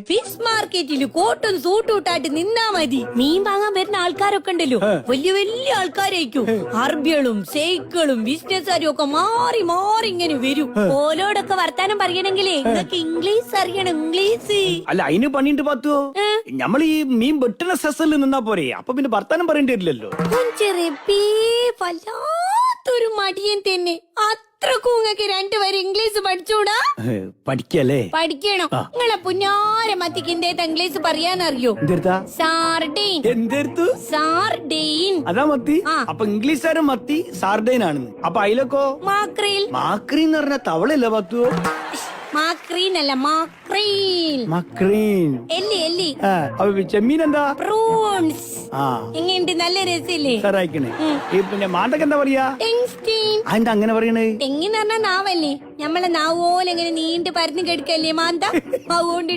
Fish മാർക്കറ്റിൽ കോട്ടും സൂട്ടും ഇട്ടായിട്ട് നിന്നാ മതി. മീൻ വാങ്ങാൻ വരുന്ന ആൾക്കാരൊക്കെ ഉണ്ടല്ലോ, വലിയ വലിയ ആൾക്കാരായിരിക്കും. അറബികളും ഷെയ്ക്കുകളും ബിസിനസ്സുകാരും ഒക്കെ മാറി മാറി ഇങ്ങനെ വരും. ഓലോടൊക്കെ വർത്താനം പറയണെങ്കിലേ നിങ്ങൾക്ക് ഇംഗ്ലീഷ് അറിയണം, ഇംഗ്ലീഷ്. അല്ല അതിന് പണിയുണ്ട് പത്തുവോ? നമ്മൾ ഈ മീൻ വെട്ടുന്ന സെസലിൽ നിന്നാ പോരെ, അപ്പൊ പിന്നെ വർത്താനം പറയേണ്ടി വരില്ലല്ലോ. വല്ലാത്തൊരു മടിയൻ തന്നെ. അത്രക്കും നിങ്ങൾക്ക് രണ്ടുപേരും ഇംഗ്ലീഷ് പഠിച്ചൂടാ? പഠിക്കല്ലേ? പഠിക്കണം. നിങ്ങളെ പുന്നാര മത്തിക്ക് എന്തേത്ത ഇംഗ്ലീഷ് പറയാനറിയോ? സാർഡെയിൻ. എന്തെടുത്തു? സാർഡെയിൻ. അതാ മത്തി. അപ്പൊ ഇംഗ്ലീഷുകാരൻ മത്തി സാർഡൈൻ ആണെന്ന്. അപ്പൊ അതിലൊക്കെ മാക്രീൽ. മാക്രീൻ എന്ന് പറഞ്ഞ തവളല്ല പത്തുവോ? മാക്രീൻ അല്ല, മാക്രീൽ. മക്രീൻ. എല്ലി എല്ലി. അപ്പൊ ചെമ്മീൻ എന്താ? പ്രൂൺസ്. ആ എങ്ങനെയുണ്ട്? നല്ല രസല്ലേ? സാറായിക്കണേ. ഈ പിന്നെ മാണ്ടക്ക് എന്താ പറയാ? ടെങ്സ്റ്റീൻ. അതെന്താ അങ്ങനെ പറയണേ? തെങ്ങിന്ന് പറഞ്ഞാ നാവല്ലേ? നമ്മളെ നാവോലെ എങ്ങനെ നീണ്ട് പരന്ന് കെടുക്കല്ലേ മാന്ത? അതുകൊണ്ട്